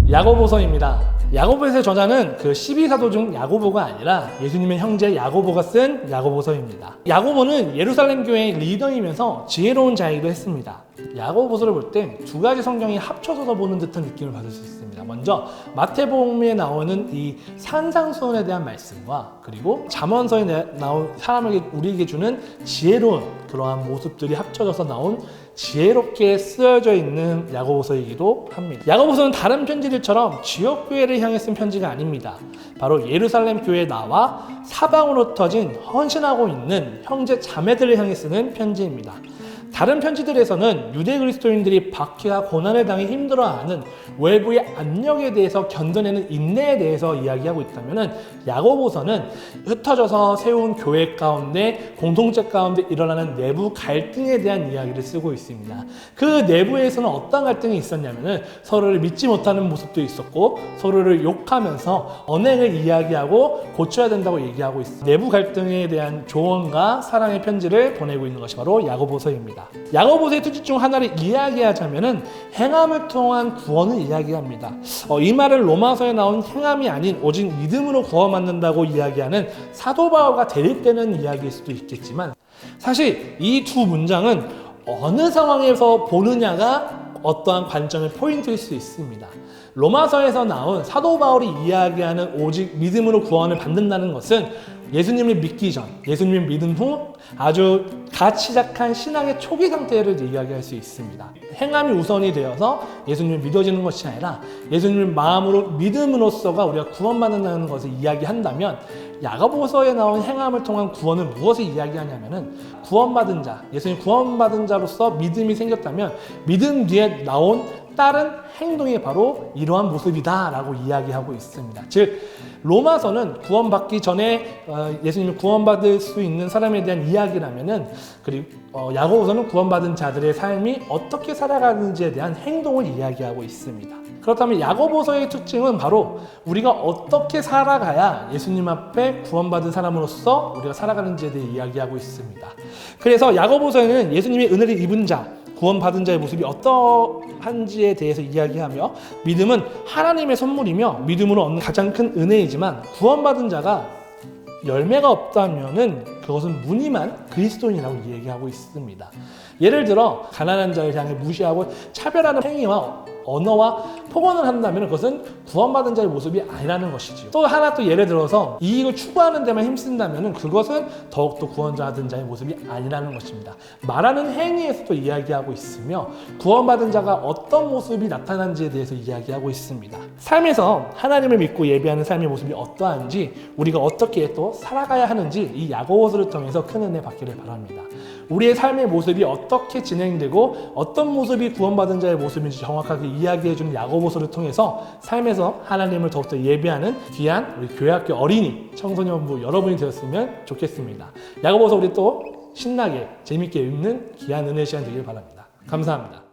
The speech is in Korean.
야고보서입니다. 야고보서의 저자는 그 12사도 중 야고보가 아니라 예수님의 형제 야고보가 쓴 야고보서입니다. 야고보는 예루살렘 교회의 리더이면서 지혜로운 자이기도 했습니다. 야고보서를 볼 때 두 가지 성경이 합쳐져서 보는 듯한 느낌을 받을 수 있습니다. 먼저 마태복음에 나오는 이 산상수훈에 대한 말씀과 그리고 잠언서에 나온 우리에게 주는 지혜로운 그러한 모습들이 합쳐져서 나온 지혜롭게 쓰여져 있는 야고보서이기도 합니다. 야고보서는 다른 편지들처럼 지역교회를 향해 쓴 편지가 아닙니다. 바로 예루살렘 교회에 나와 사방으로 흩어진 헌신하고 있는 형제 자매들을 향해 쓰는 편지입니다. 다른 편지들에서는 유대 그리스도인들이 박해와 고난을 당해 힘들어하는 외부의 압력에 대해서 견뎌내는 인내에 대해서 이야기하고 있다면 야고보서는 흩어져서 세운 교회 가운데 공동체 가운데 일어나는 내부 갈등에 대한 이야기를 쓰고 있습니다. 그 내부에서는 어떤 갈등이 있었냐면 서로를 믿지 못하는 모습도 있었고 서로를 욕하면서 언행을 이야기하고 고쳐야 된다고 얘기하고 있습니다. 내부 갈등에 대한 조언과 사랑의 편지를 보내고 있는 것이 바로 야고보서입니다. 야고보서의 특징 중 하나를 이야기하자면 행함을 통한 구원을 이야기합니다. 이 말은 로마서에 나온 행함이 아닌 오직 믿음으로 구원받는다고 이야기하는 사도 바울과 대립되는 이야기일 수도 있겠지만 사실 이 두 문장은 어느 상황에서 보느냐가 어떠한 관점의 포인트일 수 있습니다. 로마서에서 나온 사도 바울이 이야기하는 오직 믿음으로 구원을 받는다는 것은 예수님을 믿기 전, 예수님을 믿은 후 아주 갓 시작한 신앙의 초기 상태를 이야기할 수 있습니다. 행함이 우선이 되어서 예수님을 믿어지는 것이 아니라 예수님을 마음으로 믿음으로써가 우리가 구원받는다는 것을 이야기한다면 야고보서에 나온 행함을 통한 구원은 무엇을 이야기하냐면은 구원받은 자, 예수님 구원받은 자로서 믿음이 생겼다면 믿음 뒤에 나온 다른 행동이 바로 이러한 모습이다라고 이야기하고 있습니다. 즉 로마서는 구원받기 전에 예수님을 구원받을 수 있는 사람에 대한 이야기라면은 그리고 야고보서는 구원받은 자들의 삶이 어떻게 살아가는지에 대한 행동을 이야기하고 있습니다. 그렇다면 야고보서의 특징은 바로 우리가 어떻게 살아가야 예수님 앞에 구원받은 사람으로서 우리가 살아가는지에 대해 이야기하고 있습니다. 그래서 야고보서에는 예수님의 은혜를 입은 자, 구원받은 자의 모습이 어떠한지에 대해서 이야기하며 믿음은 하나님의 선물이며 믿음으로 얻는 가장 큰 은혜이지만 구원받은 자가 열매가 없다면은 그것은 무늬만 그리스도인이라고 얘기하고 있습니다. 예를 들어 가난한 자를 향해 무시하고 차별하는 행위와 언어와 폭언을 한다면 그것은 구원받은 자의 모습이 아니라는 것이지요. 또 하나 또 예를 들어서 이익을 추구하는 데만 힘쓴다면 그것은 더욱더 구원받은 자의 모습이 아니라는 것입니다. 말하는 행위에서도 이야기하고 있으며 구원받은 자가 어떤 모습이 나타난지에 대해서 이야기하고 있습니다. 삶에서 하나님을 믿고 예배하는 삶의 모습이 어떠한지 우리가 어떻게 또 살아가야 하는지 이 야고보서를 통해서 큰 은혜 받기를 바랍니다. 우리의 삶의 모습이 어떻게 진행되고 어떤 모습이 구원받은 자의 모습인지 정확하게 이야기해주는 야고보서를 통해서 삶에서 하나님을 더욱더 예배하는 귀한 우리 교회학교 어린이 청소년부 여러분이 되었으면 좋겠습니다. 야고보서 우리 또 신나게 재밌게 읽는 귀한 은혜 시간 되길 바랍니다. 감사합니다.